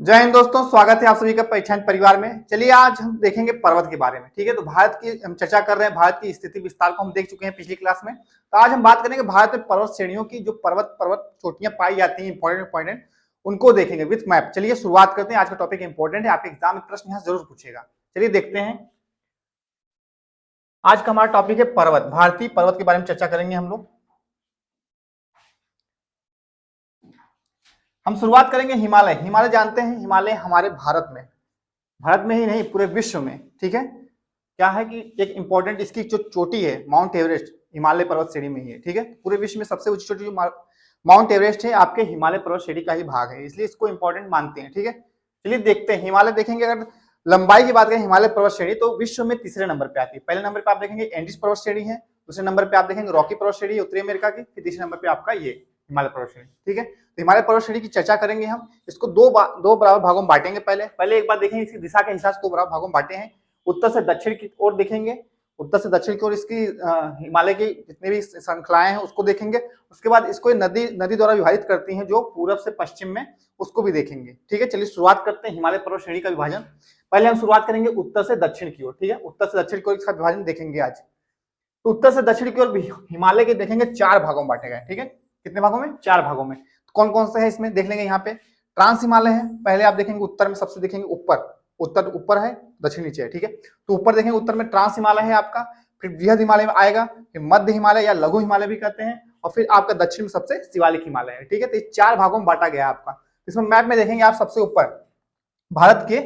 जय हिंद दोस्तों, स्वागत है आप सभी का पहचान परिवार में। चलिए आज हम देखेंगे पर्वत के बारे में। ठीक है, तो भारत की हम चर्चा कर रहे हैं। भारत की स्थिति विस्तार को हम देख चुके हैं पिछली क्लास में। तो आज हम बात करेंगे भारत में पर्वत श्रेणियों की, जो पर्वत पर्वत चोटियां पाई जाती हैं, इंपॉर्टेंट इंपॉर्टेंट उनको देखेंगे विथ मैप। चलिए शुरुआत करते हैं। आज का टॉपिक इंपॉर्टेंट है, आपके एग्जाम में प्रश्न यहाँ जरूर पूछेगा। चलिए देखते हैं। आज का हमारा टॉपिक है पर्वत। भारतीय पर्वत के बारे में चर्चा करेंगे हम लोग। हम शुरुआत करेंगे हिमालय। हिमालय जानते हैं, हिमालय हमारे भारत में ही नहीं पूरे विश्व में। ठीक है, क्या है कि एक इंपॉर्टेंट इसकी जो चोटी है माउंट एवरेस्ट, हिमालय पर्वत श्रेणी में ही है। ठीक है, पूरे विश्व में सबसे ऊंची चोटी जो माउंट एवरेस्ट है आपके हिमालय पर्वत श्रेणी का ही भाग है, इसलिए इसको इंपॉर्टेंट मानते हैं। ठीक है, चलिए देखते हैं हिमालय। देखेंगे अगर लंबाई की बात करें हिमालय पर्वत श्रेणी तो विश्व में तीसरे नंबर पे आती है। पहले नंबर पे आप देखेंगे एंडीज पर्वत श्रेणी है, दूसरे नंबर पे आप देखेंगे रॉकी पर्वत श्रेणी उत्तरी अमेरिका की, फिर तीसरे नंबर पे आपका ये हिमालय पर्वत श्रेणी। ठीक है, तो हिमालय पर्वत श्रेणी की चर्चा करेंगे हम। इसको दो बराबर भागों में बांटेंगे। पहले एक बार देखेंगे इसकी दिशा के हिसाब से दो बराबर भागों में बांटे हैं। उत्तर से दक्षिण की ओर देखेंगे, उत्तर से दक्षिण की ओर इसकी हिमालय की जितनी भी श्रृंखलाएं हैं उसको देखेंगे। उसके बाद इसको नदी द्वारा विभाजित करती हैं जो पूरब से पश्चिम में, उसको भी देखेंगे। ठीक है, चलिए शुरुआत करते हैं हिमालय पर्वत श्रेणी का विभाजन। पहले हम शुरुआत करेंगे उत्तर से दक्षिण की ओर। ठीक है, उत्तर से दक्षिण की ओर इसका विभाजन देखेंगे आज। तो उत्तर से दक्षिण की ओर हिमालय के देखेंगे चार भागों में बांटे गए। ठीक है, कितने भागों में? चार भागों में। कौन कौन से है इसमें देख लेंगे। यहाँ पे ट्रांस हिमालय है। पहले आप देखेंगे उत्तर में सबसे देखेंगे उत्तर ऊपर है, दक्षिण नीचे है। ठीक है, तो ऊपर देखेंगे उत्तर में ट्रांस हिमालय है आपका, फिर बृहद हिमालय में आएगा, फिर मध्य हिमालय या लघु हिमालय भी कहते हैं, और फिर आपका दक्षिण में सबसे शिवालिक हिमालय है। ठीक है, तो ये चार भागों में बांटा गया आपका। इसमें मैप में देखेंगे आप सबसे ऊपर भारत के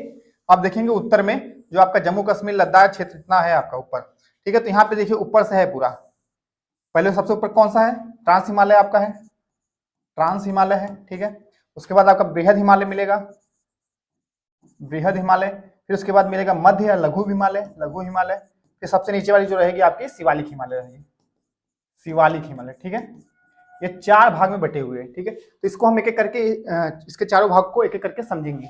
आप देखेंगे उत्तर में जो आपका जम्मू कश्मीर लद्दाख क्षेत्र इतना है आपका ऊपर। ठीक है, तो यहाँ पे देखिए ऊपर से है पूरा। पहले सबसे ऊपर कौन सा है? ट्रांस हिमालय आपका है, ट्रांस हिमालय है। ठीक है, उसके बाद आपका बृहद हिमालय मिलेगा, बृहद हिमालय, फिर उसके बाद मिलेगा मध्य या लघु हिमालय, लघु हिमालय, फिर सबसे नीचे वाली जो रहेगी आपकी शिवालिक हिमालय रहेगी, शिवालिक हिमालय। ठीक है, ये चार भाग में बटे हुए हैं। ठीक है, तो इसको हम एक एक करके इसके चारों भाग को एक एक करके समझेंगे।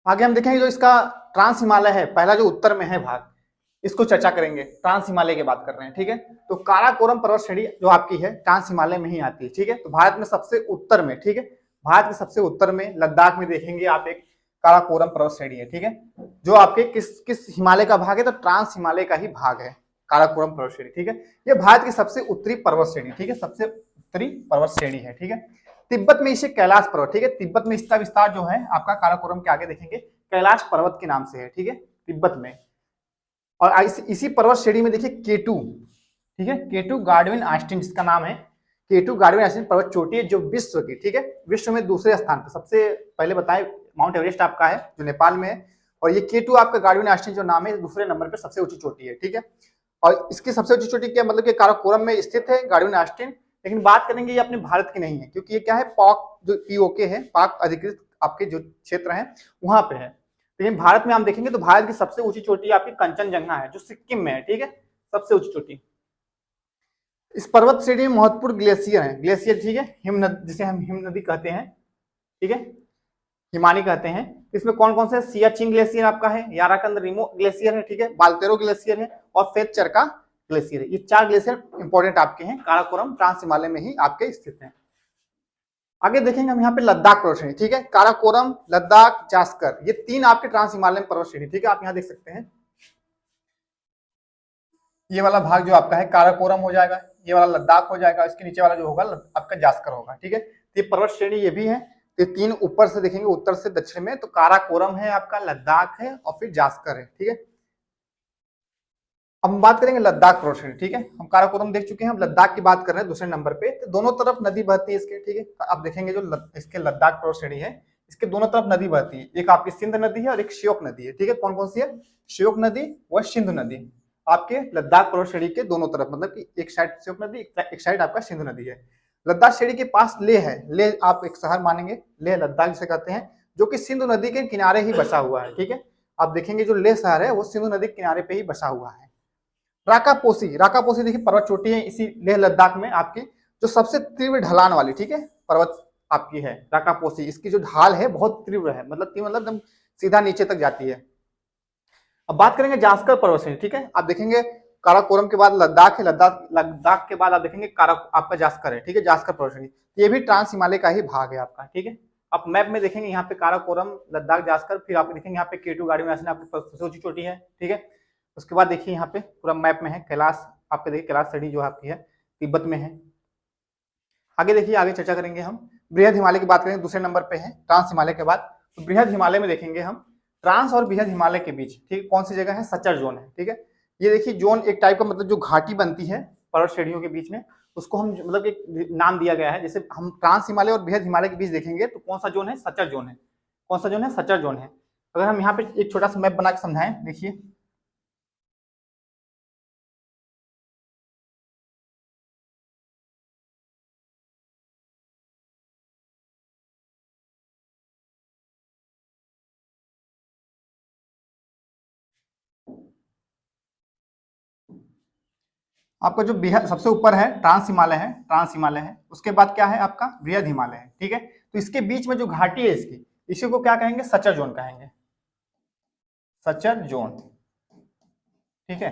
आगे हम देखेंगे जो इसका ट्रांस हिमालय है, पहला जो उत्तर में है भाग, इसको चर्चा करेंगे। ट्रांस हिमालय की बात कर रहे हैं। ठीक है, तो काराकोरम पर्वत श्रेणी जो आपकी है ट्रांस हिमालय में ही आती है। ठीक है, तो भारत में सबसे उत्तर में, ठीक है, भारत के सबसे उत्तर में लद्दाख में देखेंगे आप एक काराकोरम पर्वत श्रेणी है। ठीक है, जो आपके किस हिमालय का भाग है? तो ट्रांस हिमालय का ही भाग है काराकोरम पर्वत श्रेणी। ठीक है, ये भारत की सबसे उत्तरी पर्वत श्रेणी, ठीक है, सबसे उत्तरी पर्वत श्रेणी है। ठीक है, तिब्बत में इसे कैलाश पर्वत, ठीक है, तिब्बत में इसका विस्तार जो है आपका काराकोरम के आगे देखेंगे कैलाश पर्वत के नाम से है। ठीक है, तिब्बत में। और इसी पर्वत श्रेणी में देखिए केटू, ठीक है, केटू गार्डविन ऑस्टिन जिसका नाम है, केटू गार्डविन ऑस्टिन पर्वत चोटी है जो विश्व की, ठीक है, विश्व में दूसरे स्थान पर। सबसे पहले बताएं माउंट एवरेस्ट आपका है जो नेपाल में है, और ये केटू आपका गार्डविन ऑस्टिन जो नाम है दूसरे नंबर पर सबसे ऊंची चोटी है। ठीक है, और इसकी सबसे ऊंची चोटी क्या मतलब कि काराकोरम में स्थित है गार्डविन ऑस्टिन। लेकिन बात करेंगे ये अपने भारत की नहीं है, क्योंकि ये क्या है पाक जो पीओके है, पाक अधिकृत आपके जो क्षेत्र है वहां पे है। लेकिन भारत में हम देखेंगे तो भारत की सबसे ऊंची चोटी आपकी कंचनजंगा है जो सिक्किम में है। ठीक है, सबसे ऊंची चोटी। इस पर्वत श्रेणी में महत्वपूर्ण ग्लेशियर है, ग्लेशियर, ठीक है, हिम नदी जिसे हम हिम नदी कहते हैं, ठीक है, हिमानी कहते हैं। इसमें कौन कौन से? सियाचिन ग्लेशियर आपका है, याराकंद रिमो ग्लेशियर है, ठीक है, बाल्तेरो ग्लेशियर है, और फेतचरका ग्लेशियर है। ये चार ग्लेशियर इंपॉर्टेंट आपके हैं, काराकोरम ट्रांस हिमालय में ही आपके स्थित हैं। आगे देखेंगे हम यहाँ पे लद्दाख पर्वत श्रेणी, ठीक है, काराकोरम, लद्दाख, जास्कर, ये तीन आपके ट्रांस हिमालयन पर्वत श्रेणी। ठीक है, आप यहाँ देख सकते हैं ये वाला भाग जो आपका है काराकोरम हो जाएगा, ये वाला लद्दाख हो जाएगा, इसके नीचे वाला जो होगा आपका जास्कर होगा। ठीक है, तो ये पर्वत श्रेणी ये भी है। तो तीन ऊपर से देखेंगे उत्तर से दक्षिण में, तो काराकोरम है आपका, लद्दाख है, और फिर जास्कर है। ठीक है, अब हम बात करेंगे लद्दाख पर्वत श्रेणी। ठीक है, हम काराकोरम देख चुके हैं, हम लद्दाख की बात कर रहे हैं दूसरे नंबर पे। तो दोनों तरफ नदी बहती है इसके। ठीक है, आप देखेंगे जो इसके लद्दाख पर्वत श्रेणी है इसके दोनों तरफ नदी बहती है, एक आपकी सिंध नदी है और एक श्योक नदी है। ठीक है, कौन कौन सी है? श्योक नदी व सिंधु नदी आपके लद्दाख पर्वत श्रेणी के दोनों तरफ, मतलब कि एक साइड श्योक नदी, एक साइड आपका सिंधु नदी है। लद्दाख श्रेणी के पास लेह है, लेह आप एक शहर मानेंगे, लेह लद्दाख जिसे कहते हैं, जो कि सिंधु नदी के किनारे ही बसा हुआ है। ठीक है, आप देखेंगे जो लेह शहर है वो सिंधु नदी के किनारे पे ही बसा हुआ है। राकापोसी, राकापोसी देखिए पर्वत चोटी है इसी लेह लद्दाख में आपकी, जो सबसे तीव्र ढलान वाली, ठीक है, पर्वत आपकी है राकापोसी। इसकी जो ढाल है बहुत तीव्र है, मतलब एकदम सीधा नीचे तक जाती है। अब बात करेंगे जास्कर पर्वत श्रेणी। ठीक है, आप देखेंगे काराकोरम के बाद लद्दाख है, लद्दाख के बाद आप देखेंगे आपका जास्कर है, ठीक है, जास्कर पर्वत श्रेणी, ये भी ट्रांस हिमालय का ही भाग है आपका, ठीक है। आप मैप में देखेंगे यहाँ पे काराकोरम, लद्दाख, जास्कर, फिर आप देखेंगे यहाँ पे K2 गाड़ी में आपकी सबसे ऊंची चोटी है, ठीक है। उसके बाद देखिए यहाँ पे पूरा मैप में है कैलाश, आपके देखिए कैलाश श्रेणी जो आपकी है तिब्बत में है। आगे देखिए, आगे चर्चा करेंगे हम बृहद हिमालय की बात करेंगे, दूसरे नंबर पे है ट्रांस हिमालय के बाद। तो बृहद हिमालय में देखेंगे हम ट्रांस और बृहद हिमालय के बीच, ठीक, कौन सी जगह है, सच्चर जोन है, ठीक है। ये देखिए जोन एक टाइप का मतलब जो घाटी बनती है पर्वत श्रेणियों के बीच में, उसको हम मतलब एक नाम दिया गया है। जैसे हम ट्रांस हिमालय और बृहद हिमालय के बीच देखेंगे तो कौन सा जोन है, सच्चर जोन है। कौन सा जोन है, सच्चर जोन है। अगर हम यहाँ पे एक छोटा सा मैप बना के समझाएं, देखिए आपका जो बिहार सबसे ऊपर है ट्रांस हिमालय है, ट्रांस हिमालय है, उसके बाद क्या है आपका बृहद हिमालय है, ठीक है। तो इसके बीच में जो घाटी है इसकी, इसी को क्या कहेंगे, सच्चर जोन कहेंगे, सच्चर जोन, ठीक है।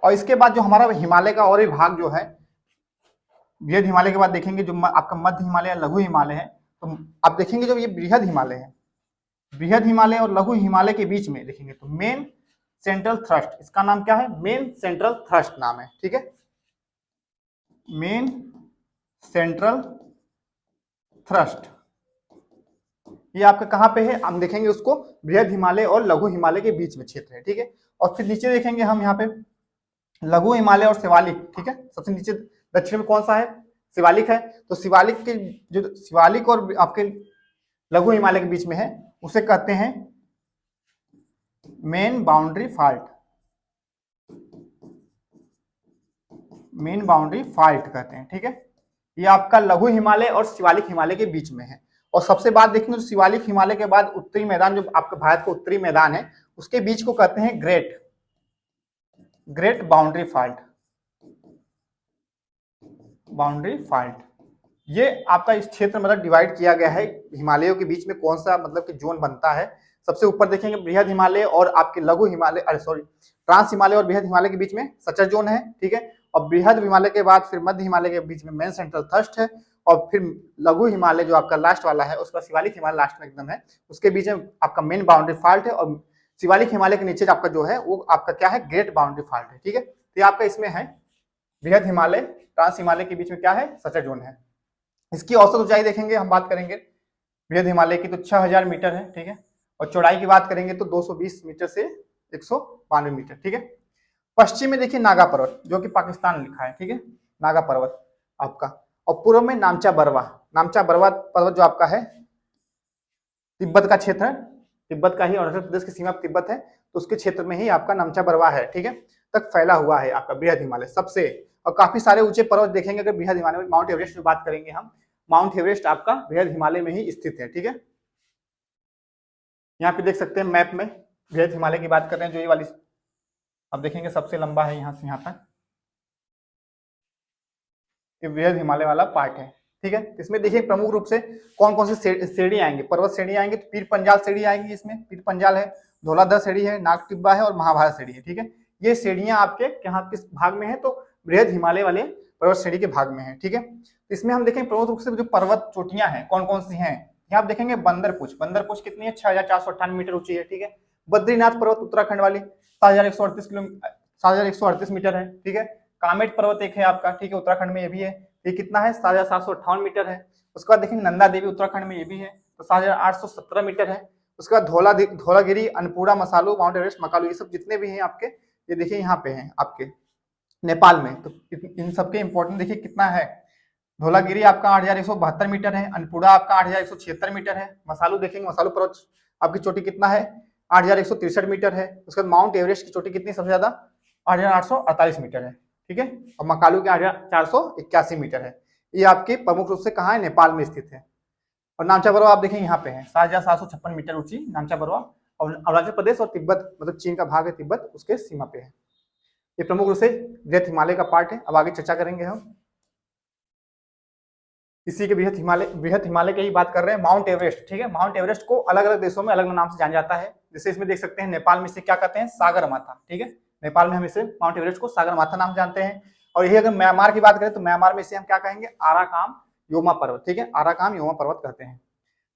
और इसके बाद जो हमारा हिमालय का और एक भाग जो है, बृहद हिमालय के बाद देखेंगे जो आपका मध्य हिमालय, लघु हिमालय है। तो आप देखेंगे जो ये बृहद हिमालय है, बृहद हिमालय और लघु हिमालय के बीच में देखेंगे तो मेन सेंट्रल थ्रस्ट, इसका नाम क्या है, मेन सेंट्रल थ्रस्ट नाम है, ठीक है। मेन सेंट्रल थ्रस्ट ये आपका कहां पे है, हम देखेंगे उसको बृहद हिमालय और लघु हिमालय के बीच में क्षेत्र है, ठीक है। और फिर नीचे देखेंगे हम यहाँ पे लघु हिमालय और शिवालिक, ठीक है। सबसे नीचे दक्षिण में कौन सा है, शिवालिक है। तो शिवालिक के जो शिवालिक और आपके लघु हिमालय के बीच में है उसे कहते हैं main boundary fault, main boundary fault कहते हैं, ठीक है। ये आपका लघु हिमालय और शिवालिक हिमालय के बीच में है। और सबसे बाद देखेंगे तो शिवालिक हिमालय के बाद उत्तरी मैदान जो आपके भारत का उत्तरी मैदान है उसके बीच को कहते हैं great boundary fault, boundary fault. ये आपका इस क्षेत्र मतलब डिवाइड किया गया है हिमालयों के बीच में कौन सा मतलब कि जोन बनता है। सबसे ऊपर देखेंगे बृहद हिमालय और आपके लघु हिमालय, अरे सॉरी, ट्रांस हिमालय और बृहद हिमालय के बीच में सच्चर जोन है, ठीक है। और बृहद हिमालय के बाद फिर मध्य हिमालय के बीच में मेन सेंट्रल थ्रस्ट है। और फिर लघु हिमालय जो आपका लास्ट वाला है, उसका शिवालिक हिमालय लास्ट में एकदम है, उसके बीच में आपका मेन बाउंड्री फॉल्ट है। और शिवालिक हिमालय के नीचे आपका जो है वो आपका क्या है, ग्रेट बाउंड्री फॉल्ट है, ठीक है। तो ये आपका इसमें है बृहद हिमालय, ट्रांस हिमालय के बीच में क्या है, सच्चर जोन है। इसकी औसत ऊंचाई देखेंगे, हम बात करेंगे बृहद हिमालय की तो 6000 मीटर है, ठीक है। और चौड़ाई की बात करेंगे तो 220 मीटर से 192 मीटर, ठीक है। पश्चिम में देखिए नागा पर्वत जो कि पाकिस्तान लिखा है, ठीक है, नागा पर्वत आपका। और पूर्व में नामचा बरवा, नामचा बरवा पर्वत जो आपका है तिब्बत का क्षेत्र है, तिब्बत का ही, अरुणाचल प्रदेश की सीमा तिब्बत है तो उसके क्षेत्र में ही आपका नामचा बरवा है, ठीक है, तक फैला हुआ है आपका बृहद हिमालय सबसे। और काफी सारे ऊंचे पर्वत देखेंगे अगर बृहद हिमालय में, माउंट एवरेस्ट की बात करेंगे हम, माउंट एवरेस्ट आपका बृहद हिमालय में ही स्थित है, ठीक है। यहाँ पे देख सकते हैं मैप में बृहद हिमालय की बात कर रहे हैं, जो ये वाली अब देखेंगे सबसे लंबा है यहाँ से यहाँ तक, ये बृहद हिमालय वाला पार्ट है, ठीक है। इसमें देखिए प्रमुख रूप से कौन कौन सी श्रेणी आएंगे, पर्वत श्रेणी आएंगे तो पीर पंजाल श्रेणी आएंगी, इसमें पीर पंजाल है, धौलाधर श्रेणी है, नाग टिब्बा है और महाभारत श्रेणी है, ठीक है। ये श्रेणियां आपके यहाँ किस भाग में है, तो बृहद हिमालय वाले पर्वत श्रेणी के भाग में है, ठीक है। इसमें हम देखेंगे प्रमुख रूप से जो पर्वत चोटियां हैं कौन कौन सी हैं, यहाँ आप देखेंगे बंदरपुछ, बंदरपुछ कितनी है, 6498 मीटर ऊंची है, ठीक है। बद्रीनाथ पर्वत उत्तराखंड वाली 7138 मीटर है, ठीक है। कामेट पर्वत एक है आपका, ठीक है, उत्तराखंड में ये भी है, ये कितना है, 7758 मीटर है। उसके बाद देखेंगे नंदा देवी उत्तराखंड में ये भी है, तो 7817 मीटर है। उसके बाद धौलागिरी, अनपुरा, मसालू, माउंट एवरेस्ट, मकालू, ये सब जितने भी हैं आपके, ये देखिए यहाँ पे हैं आपके नेपाल में। तो इन सबके इंपॉर्टेंट देखिए कितना है, धौलागिरी आपका 8172 मीटर है, अनपुरा आपका 8176 मीटर है, मसालू देखेंगे, मसालू पर्वत आपकी चोटी कितना है, 8163 मीटर है। उसके बाद माउंट एवरेस्ट की चोटी कितनी सबसे ज्यादा, 8848 मीटर है, ठीक है। और मकालू के 8481 मीटर है। ये आपके प्रमुख रूप से कहाँ है, नेपाल में स्थित है। और नामचा बरवा आप देखें यहाँ पे है, 7756 मीटर ऊंची नामचा बरवा, और अरुणाचल प्रदेश और तिब्बत मतलब चीन का भाग है तिब्बत, उसके सीमा पे है। ये प्रमुख रूप से बृहद हिमालय का पार्ट है। अब आगे चर्चा करेंगे हम इसी के बृहद हिमालय की ही बात कर रहे हैं, माउंट एवरेस्ट, ठीक है। माउंट एवरेस्ट को अलग अलग देशों में अलग अलग नाम से जाना जाता है। जैसे इसमें देख सकते हैं नेपाल में इसे क्या कहते हैं, सागर माथा, ठीक है, नेपाल में हम इसे माउंट एवरेस्ट को सागरमाथा नाम जानते हैं। और यही अगर म्यांमार की बात करें तो म्यांमार में इसे हम क्या कहेंगे, आराकान योमा पर्वत, ठीक है, आराकान योमा पर्वत कहते हैं।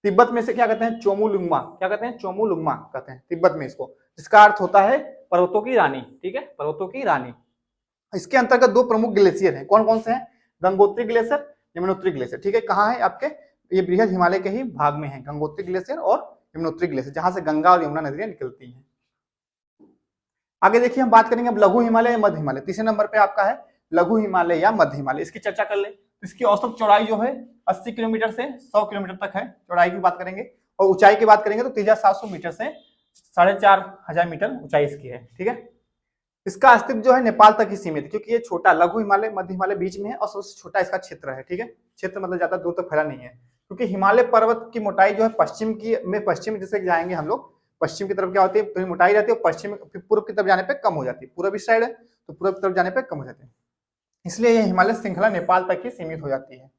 तिब्बत में से क्या कहते हैं, चोमुलुंगमा, क्या कहते हैं, चोमुलुंगमा कहते हैं तिब्बत में इसको, जिसका अर्थ होता है पर्वतों की रानी, ठीक है, पर्वतों की रानी। इसके अंतर्गत दो प्रमुख ग्लेशियर हैं, कौन कौन से हैं, गंगोत्री ग्लेशियर, यमुनोत्री ग्लेशियर, ठीक है, कहाँ है आपके, ये बृहद हिमालय के ही भाग में है, गंगोत्री ग्लेशियर और यमुनोत्री ग्लेशियर, जहां से गंगा और यमुना नदियां निकलती हैं। आगे देखिए हम बात करेंगे अब लघु हिमालय या मध्य हिमालय, तीसरे नंबर पे आपका है लघु हिमालय या मध्य हिमालय, इसकी चर्चा कर ले। इसकी औसत चौड़ाई जो है 80 किलोमीटर से 100 किलोमीटर तक है, चौड़ाई की बात करेंगे, और ऊंचाई की बात करेंगे तो 3700 मीटर से 4500 मीटर ऊंचाई इसकी है, ठीक है। इसका अस्तित्व जो है नेपाल तक ही सीमित है, क्योंकि ये छोटा, लघु हिमालय मध्य हिमालय बीच में है और सबसे छोटा इसका क्षेत्र है, ठीक है, क्षेत्र मतलब ज्यादा दूर तक फैला नहीं है, क्योंकि हिमालय पर्वत की मोटाई जो है पश्चिम की में, पश्चिम जैसे जाएंगे हम लोग, पश्चिम की तरफ क्या होती है, तो मोटाई रहती है, और पश्चिम पूर्व की तरफ जाने पे कम हो जाती है, पूर्व इस साइड है तो पूर्व की तरफ जाने पे कम हो जाती है, इसलिए ये हिमालय श्रृंखला नेपाल तक ही सीमित हो जाती है।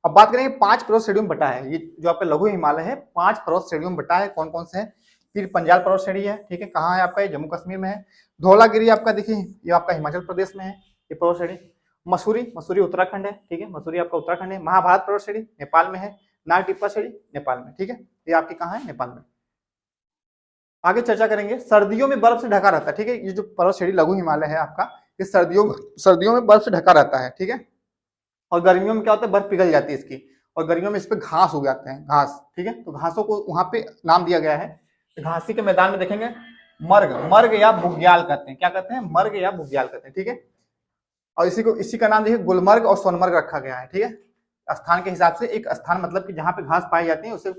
अब बात करेंगे 5 पर्वत श्रेणियों में बटा है, ये जो आपका लघु हिमालय है 5 पर्वत श्रेणियों में बटा है, कौन कौन से हैं, फिर पंजाब पर्वत श्रेणी है, ठीक है, कहाँ है आपका, ये जम्मू कश्मीर में है। धौलागिरी आपका देखिए ये आपका हिमाचल प्रदेश में है ये पर्वत श्रेणी। मसूरी, मसूरी उत्तराखंड है, ठीक है, मसूरी आपका उत्तराखंड है। महाभारत पर्वत श्रेणी नेपाल में है। नाग टिप्पा श्रेणी नेपाल में, ठीक है, ये आपकी कहाँ है, नेपाल में। आगे चर्चा करेंगे, सर्दियों में बर्फ से ढका रहता है, ठीक है, ये जो पर्वत श्रेणी लघु हिमालय है आपका, ये सर्दियों में बर्फ से ढका रहता है, ठीक है, और गर्मियों में क्या होता है, बर्फ पिघल जाती है इसकी, और गर्मियों में इस पे घास उग जाते हैं, घास, ठीक है, तो घासों को वहां पे नाम दिया गया है। घासी के मैदान में देखेंगे मर्ग, मर्ग या बुग्याल कहते हैं, क्या कहते हैं, मर्ग या बुग्याल कहते हैं, ठीक है। और इसी का नाम देखिए गुलमर्ग और सोनमर्ग रखा गया है, ठीक है, स्थान के हिसाब से, एक स्थान मतलब कि जहाँ पे घास पाई जाती है उसे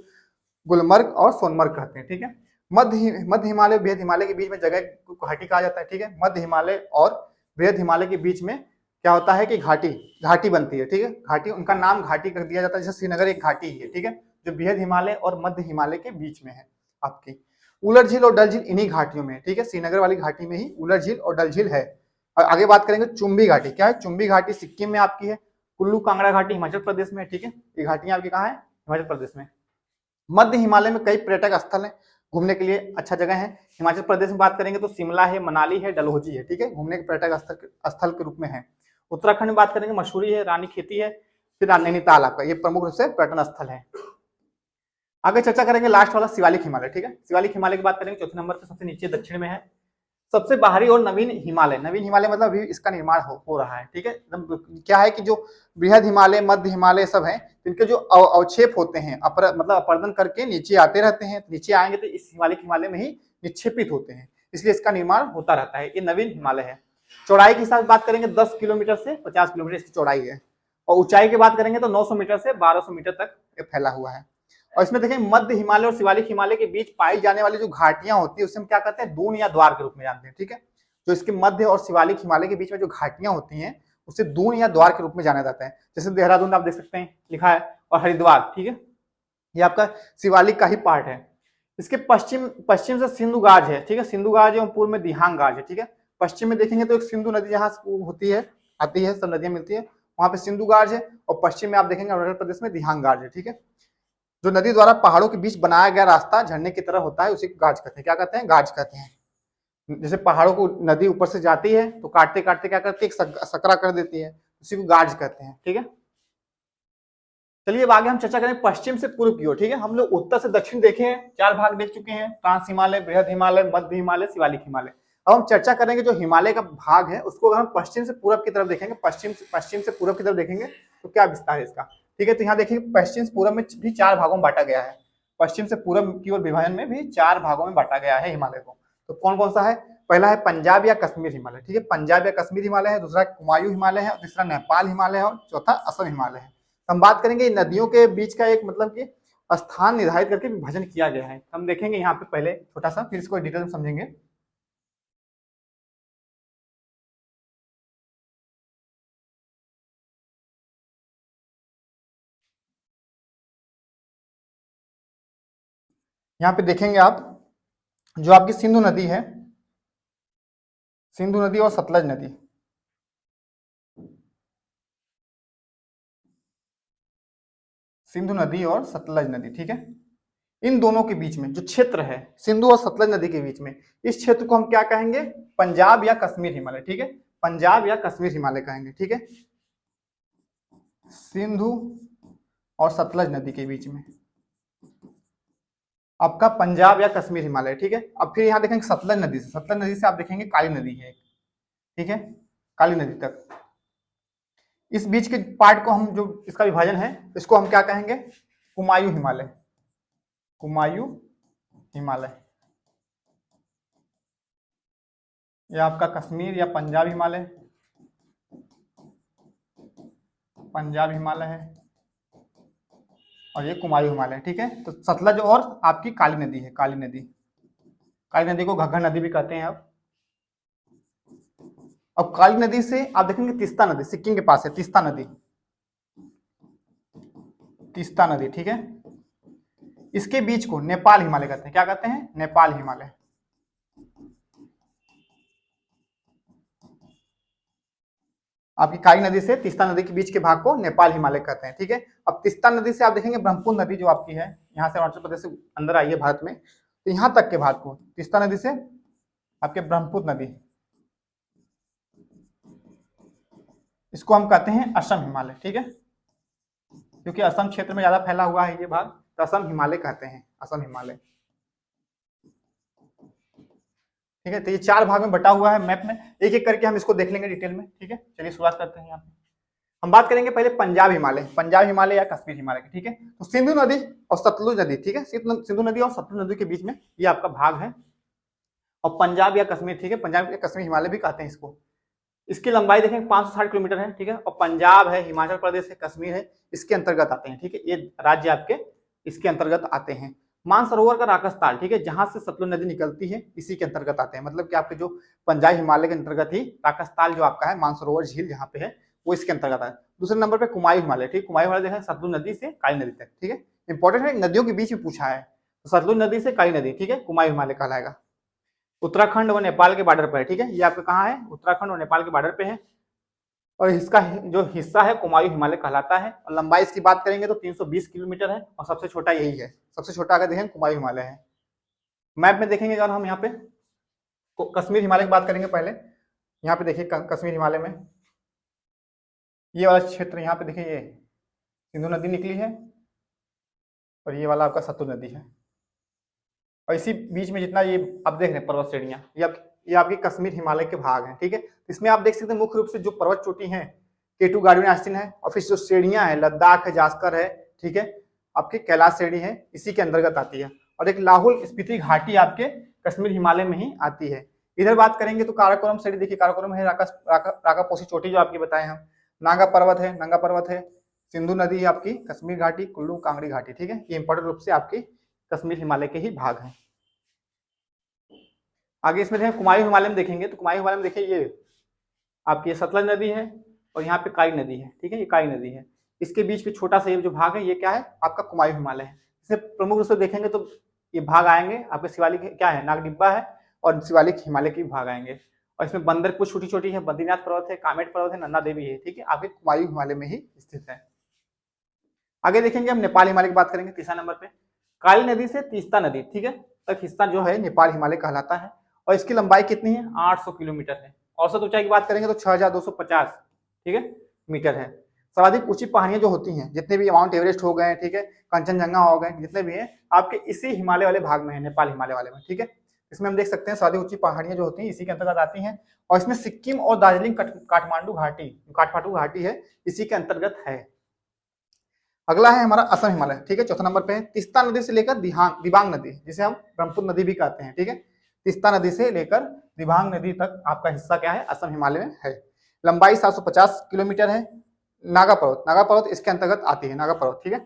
गुलमर्ग और सोनमर्ग कहते हैं, ठीक है। मध्य हिमालय बृहद हिमालय के बीच में जगह को घाटी कहा जाता है, ठीक है, मध्य हिमालय और बृहद हिमालय के बीच में क्या होता है कि घाटी बनती है, ठीक है, घाटी, उनका नाम घाटी कर दिया जाता है, जैसे श्रीनगर एक घाटी ही है, ठीक है, जो बृहद हिमालय और मध्य हिमालय के बीच में है आपकी। उलर झील और डल झील इन्हीं घाटियों में है, ठीक है, श्रीनगर वाली घाटी में ही उलर झील और डल झील है। और आगे बात करेंगे चुम्बी घाटी, क्या है, चुम्बी घाटी सिक्किम में आपकी है। कुल्लू कांगड़ा घाटी हिमाचल प्रदेश में है, ठीक है, ये घाटियां आपकी कहाँ है, हिमाचल प्रदेश में। मध्य हिमालय में कई पर्यटक स्थल है, घूमने के लिए अच्छा जगह है। हिमाचल प्रदेश में बात करेंगे तो शिमला है, मनाली है, डलहौजी है, ठीक है, घूमने के पर्यटक स्थल के रूप में है। उत्तराखंड में बात करेंगे मसूरी है, रानी खेती है, फिर नैनीताल आपका, ये प्रमुख रूप से पर्यटन स्थल है। आगे चर्चा करेंगे लास्ट वाला शिवालिक हिमालय, ठीक है, शिवालिक हिमालय की बात करेंगे, चौथे नंबर पे सबसे नीचे दक्षिण में है, सबसे बाहरी और नवीन हिमालय, नवीन हिमालय मतलब अभी इसका निर्माण हो रहा है, ठीक है। क्या है कि जो बृहद हिमालय मध्य हिमालय सब है, इनके जो अवक्षेप होते हैं मतलब अपर्दन करके नीचे आते रहते हैं, नीचे आएंगे तो इस हिमालय हिमालय में ही निक्षेपित होते हैं, इसलिए इसका निर्माण होता रहता है, ये नवीन हिमालय है। चौड़ाई के साथ बात करेंगे 10 किलोमीटर से 50 किलोमीटर इसकी चौड़ाई है, और ऊंचाई की बात करेंगे तो 900 मीटर से 1200 मीटर तक फैला हुआ है। और इसमें देखें मध्य हिमालय और शिवालिक हिमालय के बीच पाई जाने वाली जो घाटियां होती है उसे हम क्या कहते हैं, दून या द्वार के रूप में जानते हैं, ठीक है, जो इसके मध्य और शिवालिक हिमालय के बीच में जो घाटियां होती हैं उसे दून या द्वार के रूप में जाना जाता है, जैसे देहरादून आप देख सकते हैं लिखा है, और हरिद्वार, ठीक है, ये आपका शिवालिक का ही पार्ट है। इसके पश्चिम से सिंधु गाज है, ठीक है, सिंधु गाज है, और पूर्व में दिहांग गाज है, ठीक है। पश्चिम में देखेंगे तो एक सिंधु नदी जहाँ होती है, आती है, सब नदियां मिलती है, वहां पे सिंधु गाज है, और पश्चिम में आप देखेंगे अरुणाचल प्रदेश में दिहांग गाज है, ठीक है। जो नदी द्वारा पहाड़ों के बीच बनाया गया रास्ता झरने की तरह होता है उसी को गाज कहते हैं, क्या कहते हैं, गाज कहते हैं। जैसे पहाड़ों को नदी ऊपर से जाती है तो काटते काटते क्या करती है, सकरा कर देती है, उसी को गाज कहते हैं, ठीक है। चलिए अब आगे हम चर्चा करें पश्चिम से पूर्व की ओर, ठीक है, हम लोग उत्तर से दक्षिण देखे हैं, 4 भाग देख चुके हैं, ट्रांस हिमालय, बृहद हिमालय, मध्य हिमालय, शिवालिक हिमालय। अब हम चर्चा करेंगे जो हिमालय का भाग है उसको अगर हम पश्चिम से पूर्व की तरफ देखेंगे, पश्चिम से पूर्व की तरफ देखेंगे तो क्या विस्तार है इसका, ठीक है। तो यहाँ देखिए पश्चिम से पूर्व में भी 4 भागों में बांटा गया है, पश्चिम से पूर्व की ओर विभाजन में भी 4 भागों में बांटा गया है हिमालय को। तो कौन कौन सा है, पहला है पंजाब या कश्मीर हिमालय, ठीक है, पंजाब या कश्मीर हिमालय है, दूसरा कुमायूं हिमालय है, तीसरा नेपाल हिमालय है, और चौथा असम हिमालय है। हम बात करेंगे नदियों के बीच का एक मतलब कि स्थान निर्धारित करके विभाजन किया गया है, हम देखेंगे यहाँ पे पहले छोटा सा, फिर इसको डिटेल में समझेंगे। यहाँ पे देखेंगे आप जो आपकी सिंधु नदी है, सिंधु नदी और सतलज नदी, सिंधु नदी और सतलज नदी, ठीक है, इन दोनों के बीच में जो क्षेत्र है सिंधु और सतलज नदी के बीच में, इस क्षेत्र को हम क्या कहेंगे? पंजाब या कश्मीर हिमालय, ठीक है, पंजाब या कश्मीर हिमालय कहेंगे, ठीक है, सिंधु और सतलज नदी के बीच में आपका पंजाब या कश्मीर हिमालय, ठीक है। अब फिर यहाँ देखेंगे सतलज नदी से, सतलज नदी से आप देखेंगे काली नदी है, ठीक है, काली नदी तक, इस बीच के पार्ट को हम, जो इसका विभाजन है, इसको हम क्या कहेंगे? कुमायूं हिमालय, कुमायूं हिमालय। यह आपका कश्मीर या पंजाब हिमालय, पंजाब हिमालय है, और ये कुमायूं हिमालय, ठीक है। तो सतलज और आपकी काली नदी है, काली नदी, काली नदी को घग्गर नदी भी कहते हैं। अब काली नदी से आप देखेंगे तीस्ता नदी, सिक्किम के पास है तीस्ता नदी, तीस्ता नदी, ठीक है, इसके बीच को नेपाल हिमालय कहते हैं। क्या कहते हैं? नेपाल हिमालय। आपकी काली नदी से तीस्ता नदी के बीच के भाग को नेपाल हिमालय कहते हैं, ठीक है। अब तीस्ता नदी से आप देखेंगे ब्रह्मपुत्र नदी जो आपकी है, यहाँ से अरुणाचल प्रदेश से अंदर आई है भारत में, तो यहाँ तक के भाग को तीस्ता नदी से आपके ब्रह्मपुत्र नदी, इसको हम कहते हैं असम हिमालय, ठीक है, क्योंकि असम क्षेत्र में ज्यादा फैला हुआ है ये भाग, तो असम हिमालय कहते हैं, असम हिमालय, ठीक है। तो ये 4 भाग में बटा हुआ है मैप में, एक एक करके हम इसको देख लेंगे डिटेल में, ठीक है। चलिए शुरुआत करते हैं। यहाँ पे हम बात करेंगे पहले पंजाब हिमालय, पंजाब हिमालय या कश्मीर हिमालय की, ठीक है। तो सिंधु नदी और सतलुज नदी, ठीक है, सिंधु नदी और सतलुज नदी के बीच में ये आपका भाग है, और पंजाब या कश्मीर, ठीक है, पंजाब या कश्मीर हिमालय भी कहते हैं इसको। इसकी लंबाई देखें 560 किलोमीटर है, ठीक है, और पंजाब है, हिमाचल प्रदेश है, कश्मीर है, इसके अंतर्गत आते हैं, ठीक है, ये राज्य आपके इसके अंतर्गत आते हैं। मानसरोवर का राकस, ठीक है, जहां से सतलुज नदी निकलती है इसी के अंतर्गत आते हैं, मतलब कि आपके जो पंजाब हिमालय के अंतर्गत ही राकस जो आपका है, मानसरोवर झील जहाँ पे है, वो इसके अंतर्गत है। दूसरे नंबर पे कुमायूं हिमालय, ठीक, कुमायूं हिमालय देखें सतलुज नदी से काली नदी तक, ठीक है, इंपॉर्टेंट है, नदियों के बीच में पूछा है, तो सतलुज नदी से काली नदी, ठीक है, कुमायूं हिमालय कहलाएगा। उत्तराखंड और नेपाल के बॉर्डर पर है, ठीक है, ये आपके कहाँ है? उत्तराखंड और नेपाल के बॉर्डर पे है, और इसका जो हिस्सा है कुमायूं हिमालय कहलाता है। और लंबाई इसकी बात करेंगे तो 320 किलोमीटर है, और सबसे छोटा यही है, सबसे छोटा अगर देखें कुमायूं हिमालय है। मैप में देखेंगे अगर हम यहाँ पे कश्मीर हिमालय की बात करेंगे पहले, यहाँ पे देखिए कश्मीर हिमालय में ये वाला क्षेत्र, यहाँ पे देखिए ये सिंधु नदी निकली है, और ये वाला आपका सतलुज नदी है, और इसी बीच में जितना ये आप देख रहे हैं पर्वत श्रेणियां, ये आपकी कश्मीर हिमालय के भाग हैं, ठीक है। इसमें आप देख सकते हैं मुख्य रूप से जो पर्वत चोटी है K2 गार्डन आस्तीन है, और फिर जो श्रेणियां है लद्दाख है, जास्कर है, ठीक है, आपकी कैलाश श्रेणी है, इसी के अंतर्गत आती है। और एक लाहौल स्पीति घाटी आपके कश्मीर हिमालय में ही आती है। इधर बात करेंगे तो काराकोरम श्रेणी, देखिए काराकोरम है, राकापोसी चोटी जो आपकी बताए हम, नागा पर्वत है, नंगा पर्वत है, सिंधु नदी है आपकी, कश्मीर घाटी, कुल्लू कांगड़ी घाटी, ठीक है, ये इंपॉर्टेंट रूप से आपकी कश्मीर हिमालय के ही भाग हैं। आगे इसमें देखें कुमायूं हिमालय में देखेंगे तो कुमायूं हिमालय में देखिए ये आपकी सतलज नदी है, और यहाँ पे काली नदी है, ठीक है, ये काली नदी है, इसके बीच में छोटा सा ये जो भाग है ये क्या है? आपका कुमायूं हिमालय है। इसे प्रमुख रूप से देखेंगे तो ये भाग आएंगे आपके शिवालिक क्या है? नागडिब्बा है, और शिवालिक हिमालय के भाग आएंगे, और इसमें बंदर कुछ छोटी छोटी है, बद्रीनाथ पर्वत है, कामेट पर्वत है, नंदा देवी है, ठीक है, आपके कुमायूं हिमालय में ही स्थित है। आगे देखेंगे हम नेपाल हिमालय की बात करेंगे तीसरा नंबर पे, काली नदी से तीस्ता नदी, ठीक है, तक हिस्सा जो है नेपाल हिमालय कहलाता है, और इसकी लंबाई कितनी है? 800 किलोमीटर है। औसत ऊंचाई की बात करेंगे तो 6250, ठीक है, मीटर है। सर्वाधिक ऊंची पहाड़ियां जो होती हैं, जितने भी माउंट एवरेस्ट हो गए, ठीक है, कंचनजंगा हो गए, जितने भी हैं आपके इसी हिमालय वाले भाग में है, नेपाल हिमालय वाले में, ठीक है। इसमें हम देख सकते हैं सर्वाधिक ऊंची पहाड़ियां जो होती हैं इसी के अंतर्गत आती हैं, और इसमें सिक्किम और दार्जिलिंग काठमांडू घाटी है, इसी के अंतर्गत है। अगला है हमारा असम हिमालय, ठीक है, चौथा नंबर पे है। तीस्ता नदी से लेकर दिबांग नदी, जिसे हम ब्रह्मपुत्र नदी भी कहते हैं, ठीक है, तीस्ता नदी से लेकर दिबांग नदी तक आपका हिस्सा क्या है? असम हिमालय में है। लंबाई 750 किलोमीटर है। नागा पर्वत इसके अंतर्गत आती है, नागा पर्वत, ठीक है।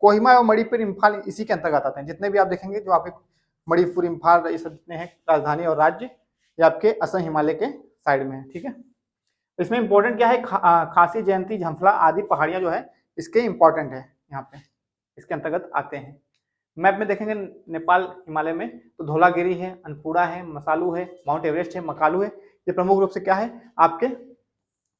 कोहिमा और मणिपुर इम्फाल इसी के अंतर्गत आते हैं, जितने भी आप देखेंगे जो आपके मणिपुर इम्फाल ये सब जितने हैं राजधानी और राज्य, ये आपके असम हिमालय के साइड में है, ठीक है। इसमें इंपॉर्टेंट क्या है? खासी जयंती झंफला आदि पहाड़ियां जो है इसके इंपॉर्टेंट है, यहाँ पे इसके अंतर्गत आते हैं। मैप में देखेंगे नेपाल हिमालय में तो धौलागिरी है, अनपुड़ा है, मसालू है, माउंट एवरेस्ट है, मकालू है, ये प्रमुख रूप से क्या है? आपके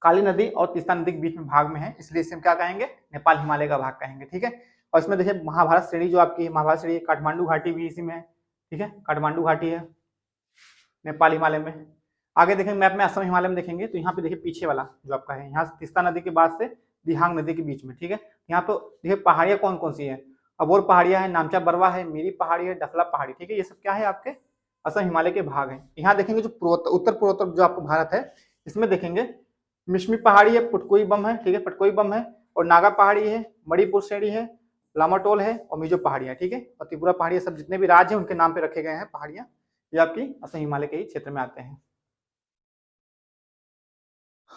काली नदी और तीस्ता नदी के बीच में भाग में है, इसलिए इसे हम क्या कहेंगे? नेपाल हिमालय का भाग कहेंगे, ठीक है। और इसमें देखिए महाभारत श्रेणी जो आपकी महाभारत श्रेणी, काठमांडू घाटी भी इसी में है, ठीक है, काठमांडू घाटी है नेपाल हिमालय में। आगे देखेंगे मैप में असम हिमालय में देखेंगे तो यहाँ पे देखिए पीछे वाला जो आपका है, यहाँ तीस्ता नदी के बाद से दिहांग नदी के बीच में, ठीक है। यहाँ पे देखिए पहाड़ियाँ कौन कौन सी है, अबोर पहाड़ियाँ है, नामचा बरवा है, मेरी पहाड़ी है, डफला पहाड़ी, ठीक है। ये सब क्या है आपके असम हिमालय के भाग है। यहाँ देखेंगे जो पूर्वोत्तर उत्तर पूर्वोत्तर जो आपको भारत है, इसमें देखेंगे मिश्मी पहाड़ी है, पुटकोई बम है, ठीक है, पटकोई बम है, और नागा पहाड़ी है, मणिपुर श्रेणी है, लामाटोल है, और मिजो पहाड़ियाँ, ठीक है। और त्रिपुरा पहाड़ी, सब जितने भी राज्य हैं उनके नाम पे रखे गए हैं पहाड़ियाँ, ये आपकी असम हिमालय के ही क्षेत्र में आते हैं।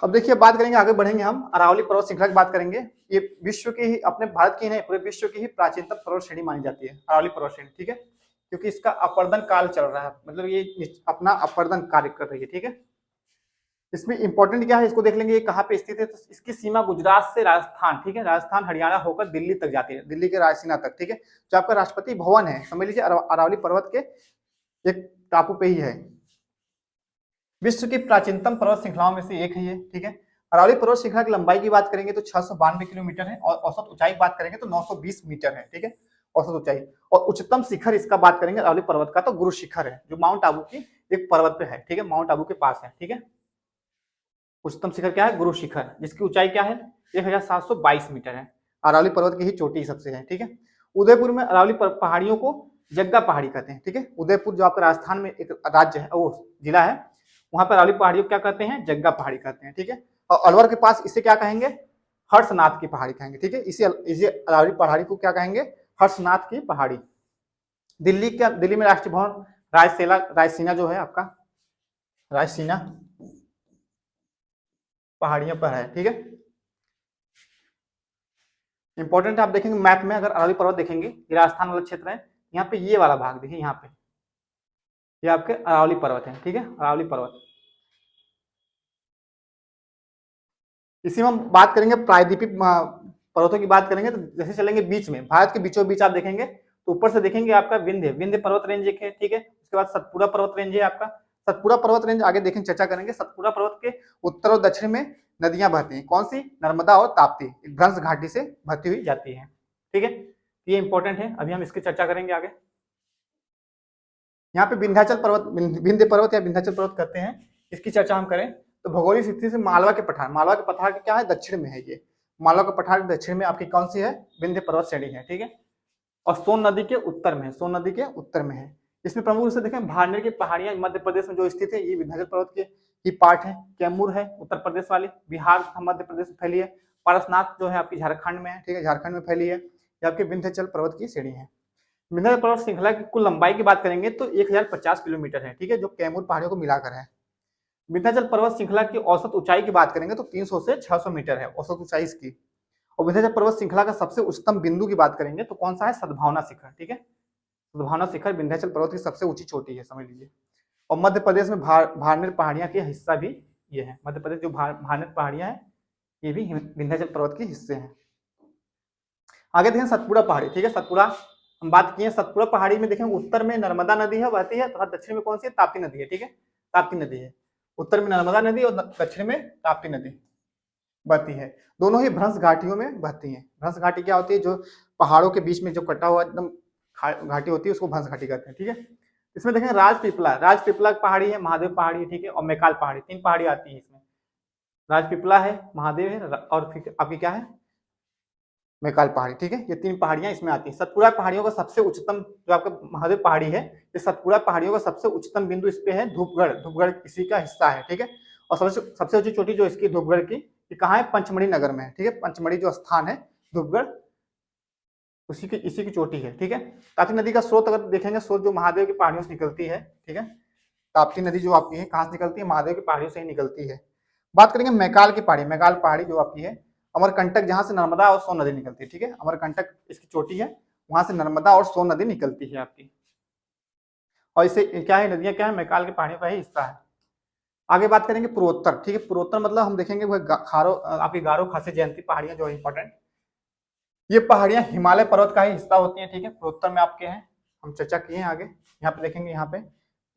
अब देखिए बात करेंगे, आगे बढ़ेंगे हम अरावली पर्वत श्रृंखला की बात करेंगे। ये विश्व की ही, अपने भारत की नहीं पूरे विश्व की ही प्राचीनतम पर्वत श्रेणी मानी जाती है अरावली पर्वत श्रेणी, ठीक है, क्योंकि इसका अपर्दन काल चल रहा है, मतलब ये अपना अपर्दन कार्य कर रही है, ठीक है। इसमें इंपॉर्टेंट क्या है इसको देख लेंगे, ये कहाँ पे स्थित है, तो इसकी सीमा गुजरात से राजस्थान, ठीक है, राजस्थान हरियाणा होकर दिल्ली तक जाती है, दिल्ली के रायसीना तक, ठीक है। जो आपका राष्ट्रपति भवन है, समझ लीजिए अरावली पर्वत के एक टापू पे ही है। विश्व की प्राचीनतम पर्वत श्रृंखलाओं में से एक है ये, ठीक है। अरावली पर्वत श्रृंखला की लंबाई की बात करेंगे तो 692 किलोमीटर है, और औसत ऊंचाई की बात करेंगे तो 920 मीटर है, ठीक है, औसत ऊंचाई। और उच्चतम शिखर इसका बात करेंगे अरावली पर्वत का तो गुरु शिखर है, जो माउंट आबू की एक पर्वत पे है, ठीक है, माउंट आबू के पास है, ठीक है। उच्चतम शिखर क्या है, गुरु शिखर, जिसकी ऊंचाई क्या है 1722 मीटर है, अरावली पर्वत की ही चोटी सबसे है, ठीक है। उदयपुर में अरावली पहाड़ियों को जग्गा पहाड़ी कहते हैं, ठीक है। उदयपुर जो आपका राजस्थान में एक राज्य है, वो जिला है, वहां पर अरावली पहाड़ियों को क्या कहते हैं, जग्गा पहाड़ी कहते हैं, ठीक है। और अलवर के पास इसे क्या कहेंगे, हर्षनाथ की पहाड़ी कहेंगे, ठीक है। इसी अरावली पहाड़ी को क्या कहेंगे, हर्षनाथ की पहाड़ी। दिल्ली में राष्ट्रीय भवन रायसीना जो है आपका, रायसीना पहाड़ियों पर है, ठीक है। इंपॉर्टेंट आप देखेंगे मैप में, अगर अरावली पर्वत देखेंगे, ये राजस्थान वाला क्षेत्र है, यहाँ पे ये वाला भाग देखिए, यहाँ पे ये आपके अरावली पर्वत है, ठीक है, अरावली पर्वत। इसी में हम बात करेंगे प्रायद्वीपीय पर्वतों की बात करेंगे, तो जैसे चलेंगे बीच में, भारत के बीचों बीच आप देखेंगे तो ऊपर से देखेंगे आपका विंध्य पर्वत रेंज एक है, ठीक है। उसके बाद सतपुड़ा पर्वत रेंज है आपका, सतपुड़ा पर्वत रेंज आगे देखेंगे चर्चा करेंगे। सतपुड़ा पर्वत के उत्तर और दक्षिण में नदियां बहती हैं, कौन सी, नर्मदा और ताप्ती, भ्रंश घाटी से बहती हुई जाती है, ठीक है। ये इंपॉर्टेंट है, अभी हम इसकी चर्चा करेंगे आगे। यहाँ पे विंध्याचल पर्वत, विंध्य पर्वत या विंध्याचल पर्वत कहते हैं, इसकी चर्चा हम करें तो भौगोलिक स्थिति से मालवा के पठार क्या है, दक्षिण में है ये, मालवा के पठार के दक्षिण में आपकी कौन सी है, विंध्य पर्वत श्रेणी है, ठीक है। और सोन नदी के उत्तर में है, सोन नदी के उत्तर में है। इसमें प्रमुख रूप से देखें भार्नेर की पहाड़ियां मध्य प्रदेश में जो स्थित है, ये विंध्याचल पर्वत के ही पार्ट है। कैमूर है उत्तर प्रदेश वाली, बिहार तथा मध्य प्रदेश में फैली है। पारसनाथ जो है आपकी झारखंड में है, ठीक है, झारखंड में फैली है। ये आपके विंध्याचल पर्वत की श्रेणी है। विंध्याचल पर्वत श्रृंखला की कुल लंबाई की बात करेंगे तो 1050 किलोमीटर है, ठीक है, जो कैमूर पहाड़ियों को मिलाकर है। विंध्याचल पर्वत श्रृंखला की औसत ऊंचाई की बात करेंगे तो 300 से 600 मीटर है औसत ऊंचाई इसकी। और विंध्याचल पर्वत श्रृंखला का सबसे उच्चतम बिंदु की बात करेंगे तो कौन सा है, सद्भावना शिखर, ठीक है। सद्भावना शिखर विंध्याचल पर्वत की सबसे ऊंची चोटी है, समझ लीजिए। और मध्य प्रदेश में भार्नेर पहाड़ियां के हिस्सा भी ये है, मध्य प्रदेश जो भार्नेर पहाड़ियां हैं ये भी विंध्याचल पर्वत के हिस्से हैं। आगे देखें सतपुड़ा पहाड़ी, ठीक है, सतपुड़ा हम बात किए, सतपुड़ा पहाड़ी में देखें उत्तर में नर्मदा नदी है बहती है, तथा दक्षिण में कौन सी है, ताप्ती नदी है, ठीक है, ताप्ती नदी है। उत्तर में नर्मदा नदी और दक्षिण में ताप्ती नदी बहती है, दोनों ही भ्रंश घाटियों में बहती हैं। भ्रंश घाटी क्या होती है, जो पहाड़ों के बीच में जो कटा हुआ एकदम घाटी होती है उसको भ्रंश घाटी कहते हैं, ठीक है। इसमें देखें राजपीपला पहाड़ी है, महादेव पहाड़ी है, ठीक है, और मैकाल पहाड़ी, 3 पहाड़ी आती है इसमें। राजपीपला है, महादेव है, और फिर आपकी क्या है, मैकाल पहाड़ी, ठीक है। ये 3 पहाड़ियां इसमें आती हैं। सतपुड़ा पहाड़ियों का सबसे उच्चतम जो आपका महादेव पहाड़ी है, ये सतपुड़ा पहाड़ियों का सबसे उच्चतम बिंदु इस पे है धूपगढ़ इसी का हिस्सा है, ठीक है। और सबसे ऊंची चोटी जो इसकी धूपगढ़ की, ये कहाँ है, पंचमढ़ी नगर में है, ठीक है। पंचमढ़ी जो स्थान है धूपगढ़, इसी की चोटी है, ठीक है। ताप्ती नदी का स्रोत अगर देखेंगे, स्रोत जो महादेव की पहाड़ियों से निकलती है, ठीक है। ताप्ती नदी जो आपकी है कहाँ से निकलती है, महादेव की पहाड़ियों से ही निकलती है। बात करेंगे मैकाल पहाड़ी जो आपकी है, अमरकंटक, जहां से नर्मदा और सोन नदी निकलती है, ठीक है। अमरकंटक इसकी चोटी है, वहां से नर्मदा और सोन नदी निकलती है आपकी। और इसे क्या है, नदियां क्या है, मैकाल की पहाड़ियों का ही हिस्सा है। आगे बात करेंगे पूर्वोत्तर, ठीक है। पूर्वोत्तर मतलब हम देखेंगे वो आपकी गारो खासी जयंती पहाड़ियां जो इंपॉर्टेंट, ये पहाड़ियां हिमालय पर्वत का ही हिस्सा होती हैं, ठीक है। पूर्वोत्तर में आपके हैं, हम चर्चा किए हैं आगे। यहाँ पे देखेंगे, यहाँ पे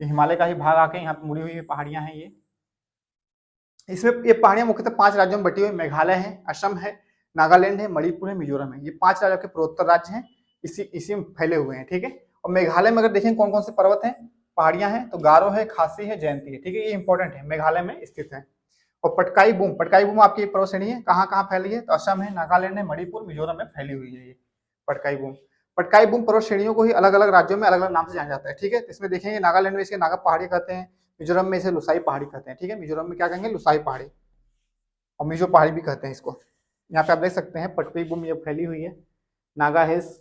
हिमालय का ही भाग आके यहाँ पे मुड़ी हुई पहाड़ियां हैं ये। इसमें ये पहाड़ियां मुख्यतः 5 राज्यों में बटी हुई, मेघालय है, असम है, नागालैंड है, मणिपुर है, मिजोरम है। ये 5 राज्यों के पूर्वोत्तर राज्य हैं, इसी में फैले हुए हैं, ठीक है। और मेघालय में अगर देखें कौन कौन से पर्वत हैं, पहाड़ियां हैं, तो गारो है, खासी है, जयंती है, ठीक है। ये इंपॉर्टेंट है, मेघालय में स्थित है। और पटकाई बूम आपकी एक पर्वत श्रेणी है, कहाँ कहाँ फैली है, तो असम है, नागालैंड है, मणिपुर, मिजोरम में फैली हुई है ये पटकाई बूम पर्वत श्रेणियों को ही अलग अलग राज्यों में अलग अलग नाम से जाना जाता है, ठीक है। तो इसमें देखेंगे नागालैंड में इसे नागा पहाड़ी कहते हैं, मिजोरम में इसे लुसाई पहाड़ी कहते हैं, ठीक है। मिजोरम में क्या कहेंगे, लुसाई पहाड़ी, और मिजो पहाड़ी भी कहते हैं इसको। यहाँ पे आप देख सकते हैं पटकाई बूम ये फैली हुई है, नागा हिल्स,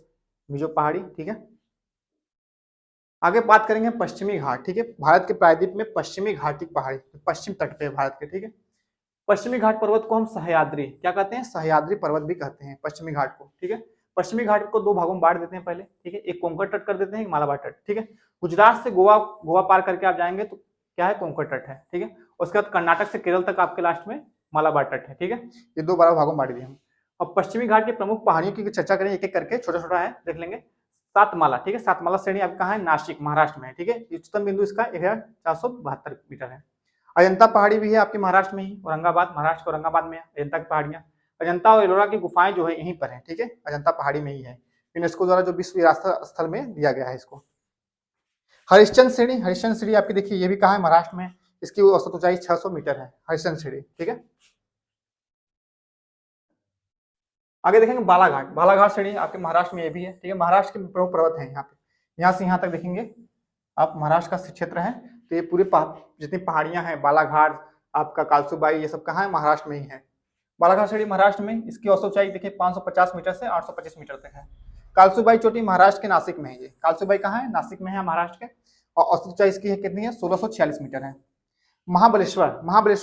मिजो पहाड़ी, ठीक है। आगे बात करेंगे पश्चिमी घाट, ठीक है। भारत के प्रायद्वीप में पश्चिमी घाट की पहाड़ी, पश्चिम तट पे भारत के, ठीक है। पश्चिमी घाट पर्वत को हम सह्याद्री क्या कहते हैं, सह्याद्री पर्वत भी कहते हैं पश्चिमी घाट को, ठीक है। पश्चिमी घाट को 2 भागों में बांट देते हैं पहले, ठीक है। एक कोंकण तट कर देते हैं, एक मालाबार तट, ठीक है। गुजरात से गोवा पार करके आप जाएंगे तो क्या है, कोंकण तट है, ठीक है। उसके बाद कर्नाटक से केरल तक आपके लास्ट में मालाबार तट है, ठीक है। ये 2 बड़ा भागों में बांट दिए हम। अब पश्चिमी घाट की प्रमुख पहाड़ियों की चर्चा करें एक एक करके, छोटा छोटा है, देख लेंगे। सातमाला, ठीक है। सातमाला श्रेणी आपका कहाँ है, नासिक महाराष्ट्र में है, ठीक है। उच्चतम बिंदु इसका 1472 मीटर है। अजंता पहाड़ी भी है आपके महाराष्ट्र में ही, औरंगाबाद, महाराष्ट्र के औरंगाबाद में अजंता की पहाड़ियां। अजंता और एलोरा की गुफाएं जो है यहीं पर है, ठीक है। अजंता पहाड़ी में ही है, यूनेस्को द्वारा जो विश्व विरासत स्थल में दिया गया है इसको। हरिश्चंद्र श्रेणी आपकी देखिए, ये भी कहाँ है, महाराष्ट्र में। इसकी औसत ऊंचाई 600 मीटर है, हरिश्चंद्र श्रेणी, ठीक है। आगे देखेंगे बालाघाट श्रेणी आपके महाराष्ट्र में ये भी है, ठीक है। महाराष्ट्र के प्रमुख पर्वत है यहाँ पे, यहाँ से यहाँ तक देखेंगे आप, महाराष्ट्र का क्षेत्र है। तो ये पूरे जितनी पहाड़ियां हैं, बालाघाट, आपका कालसुबाई, ये सब कहाँ है, महाराष्ट्र में ही है। बालाघाट श्रेणी महाराष्ट्र में, इसकी औसत ऊंचाई देखिए 550 मीटर से 825 मीटर तक है। कालसुबाई चोटी महाराष्ट्र के नासिक में है, ये कालसुबाई कहाँ है, नासिक में है महाराष्ट्र के, और औसत ऊंचाई इसकी है कितनी है, 1646 मीटर है। महाबलेश्वर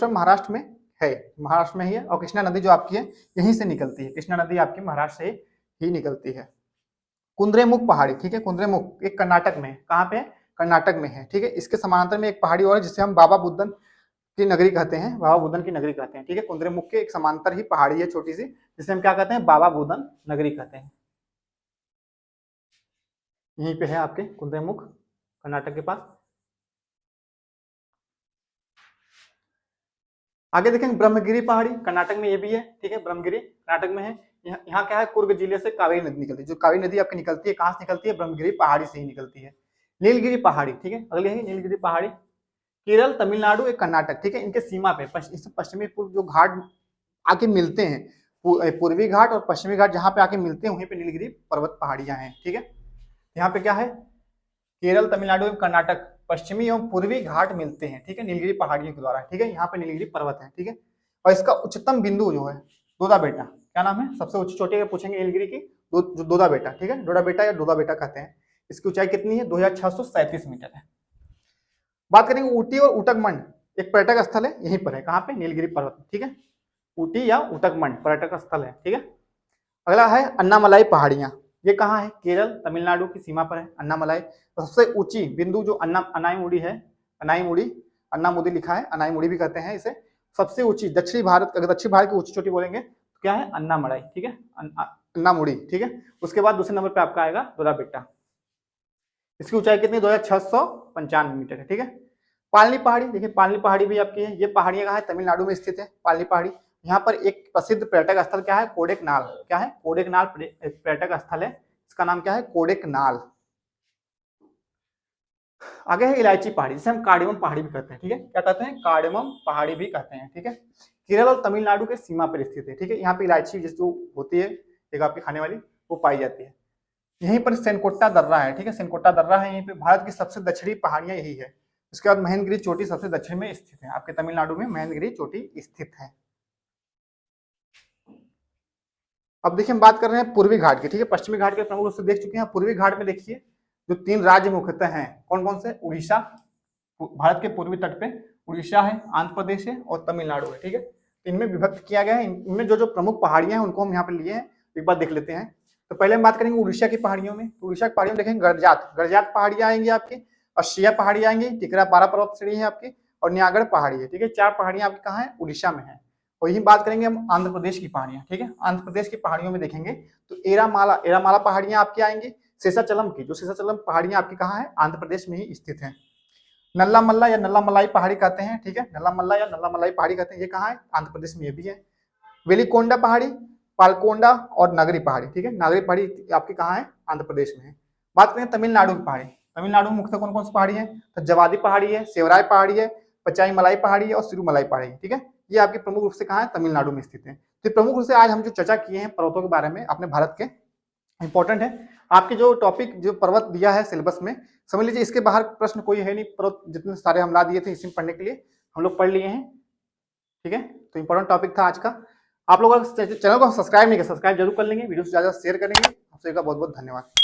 महाराष्ट्र में है, महाराष्ट्र में ही है। और कृष्णा नदी जो आपकी है यहीं से निकलती है, कृष्णा नदी आपकी महाराष्ट्र से ही निकलती है। कुंद्रेमुख पहाड़ी, ठीक है। कुंद्रेमुख एक कर्नाटक में, कहाँ पे, कर्नाटक में है, ठीक है। इसके समानांतर में एक पहाड़ी और है जिसे हम बाबा बुदन की नगरी कहते हैं, बाबा बुदन की नगरी कहते हैं, ठीक है। कुंद्रेमुख के एक समांतर ही पहाड़ी है छोटी सी, जिसे हम क्या कहते हैं, बाबा बुदन नगरी कहते हैं। यहीं पे है आपके कुंद्रेमुख, कर्नाटक के पास। आगे देखेंगे ब्रह्मगिरी पहाड़ी, कर्नाटक में ये भी है, ठीक है। ब्रह्मगिरी कर्नाटक में है। यहाँ क्या है, कुर्ग जिले से कावेरी नदी निकलती है। जो कावेरी नदी आपकी निकलती है, कहाँ से निकलती है, ब्रह्मगिरी पहाड़ी से ही निकलती है। नीलगिरी पहाड़ी, ठीक है। अगले है नीलगिरी पहाड़ी, केरल, तमिलनाडु, एक कर्नाटक, ठीक है। इनके सीमा पे पश्चिमी पूर्व जो घाट आके मिलते हैं, पूर्वी घाट और पश्चिमी घाट जहाँ पे आके मिलते हैं, वहीं पे नीलगिरी पर्वत पहाड़ियां हैं, ठीक है। यहाँ पे क्या है, केरल, तमिलनाडु एवं कर्नाटक पश्चिमी एवं पूर्वी घाट मिलते हैं, ठीक है, नीलगिरी पहाड़ियों के द्वारा, ठीक है। यहाँ पे नीलगिरी पर्वत है, ठीक है। और इसका उच्चतम बिंदु जो है दोदा बेटा, क्या नाम है, सबसे ऊंची चोटी पूछेंगे नीलगिरी की, दोदा बेटा, ठीक है। डोडा बेटा या डोदा बेटा कहते हैं। इसकी ऊंचाई कितनी है, 2637 मीटर है। बात करेंगे ऊटी और उटकमंड, एक पर्यटक स्थल है, यहीं पर है, कहाँ पे, नीलगिरी पर्वत, ठीक है। ऊटी या उटकमंड पर्यटक स्थल है, ठीक है। अगला है अन्नामलाई पहाड़ियां, ये कहाँ है, केरल, तमिलनाडु की सीमा पर है अन्नामलाई। तो सबसे ऊंची बिंदु जो अनाईमुड़ी है, अन्नामुदी लिखा है, अनाईमुड़ी भी कहते हैं इसे। सबसे ऊंची दक्षिण भारत की ऊंची चोटी बोलेंगे तो क्या है, अन्नामलाई, ठीक है, अन्नामुड़ी, ठीक है। उसके बाद दूसरे नंबर पे आपका आएगा डोरा बेटा, इसकी ऊंचाई कितनी, 2695 मीटर है, ठीक है। पालनी पहाड़ी, देखिए पालनी पहाड़ी भी आपकी है। ये पहाड़ियां कहाँ है, तमिलनाडु में स्थित है पालनी पहाड़ी। यहाँ पर एक प्रसिद्ध पर्यटक स्थल क्या है, कोडेकनाल, क्या है, कोडेकनाल पर्यटक स्थल है। इसका नाम क्या है, कोडेकनाल। आगे है इलायची पहाड़ी, जिसे हम कार्डेमम पहाड़ी भी कहते हैं, ठीक है। क्या कहते हैं, कार्डेमम पहाड़ी भी कहते हैं, ठीक है। केरल और तमिलनाडु के सीमा पर स्थित है, ठीक है। यहाँ पे इलायची जो होती है एक आपकी खाने वाली, वो पाई जाती है। यहीं पर सेनकोट्टा दर्रा है, ठीक है, सेनकोट्टा दर्रा है यहीं पे। भारत की सबसे दक्षिणी पहाड़ियां यही है। उसके बाद महेंद्रगिरी चोटी सबसे दक्षिण में स्थित है, आपके तमिलनाडु में महेंद्रगिरी चोटी स्थित है। अब देखिए हम बात कर रहे हैं पूर्वी घाट की, ठीक है। पश्चिमी घाट के प्रमुख रूप से देख चुके हैं। पूर्वी घाट में देखिए जो 3 राज्य मुख्यतः हैं, कौन कौन से, उड़ीसा, भारत के पूर्वी तट पे उड़ीसा है, आंध्र प्रदेश है और तमिलनाडु है, ठीक है। इनमें विभक्त किया गया है। इनमें जो जो प्रमुख पहाड़ियां हैं उनको हम यहाँ पे लिए हैं, एक बार देख लेते हैं। तो पहले हम बात करेंगे उड़ीसा की पहाड़ियों में। तो उड़ीसा की पहाड़ियों में देखेंगे गड़जात पहाड़ियां आएंगी आपकी, अशिया पहाड़ी आएंगी, टिकरा पारा पर्वत श्रेणी है आपकी, और न्यागढ़ पहाड़ी है, ठीक है। 4 पहाड़ियां आपकी कहाँ है, उड़ीसा में है। और यही बात करेंगे हम आंध्र प्रदेश की पहाड़ियां, ठीक है। आंध्र प्रदेश की पहाड़ियों में देखेंगे तो एरामाला पहाड़ियां आपकी आएंगी। शेषाचलम की, जो शेषाचलम पहाड़ियां आपकी कहाँ है, आंध्र प्रदेश में ही स्थित है। नल्ला मल्ला या नल्ला मलाई पहाड़ी कहते हैं, ठीक है, नल्ला मल्ला या नल्ला मलाई पहाड़ी कहते हैं, ये कहाँ है, आंध्र प्रदेश में ये भी है। वेलिकोंडा पहाड़ी पालकोंडा और नागरी पहाड़ी, ठीक है। नागरी पहाड़ी आपकी कहाँ है, आंध्र प्रदेश में है। बात करें तमिलनाडु की पहाड़ी, तमिलनाडु में मुख्यतः कौन कौन सी पहाड़ी है, तो जवादी पहाड़ी है, सेवराय पहाड़ी है, पचाई मलाई पहाड़ी है और सिरुमलाई पहाड़ी है, ठीक है। ये आपकी प्रमुख रूप से कहाँ है, तमिलनाडु में स्थित है। तो प्रमुख रूप से आज हम जो चर्चा किए हैं पर्वतों के बारे में अपने भारत के, इंपॉर्टेंट है। आपके जो टॉपिक जो पर्वत दिया है सिलेबस में, समझ लीजिए इसके बाहर प्रश्न कोई है नहीं, पर्वत जितने सारे हमला दिए थे इसी में पढ़ने के लिए हम लोग पढ़ लिए हैं, ठीक है। तो इंपॉर्टेंट टॉपिक था आज का। आप लोग चैनल को सब्सक्राइब नहीं किया, सब्सक्राइब जरूर कर लेंगे, वीडियो से ज्यादा शेयर करेंगे। आप सभी का बहुत बहुत धन्यवाद।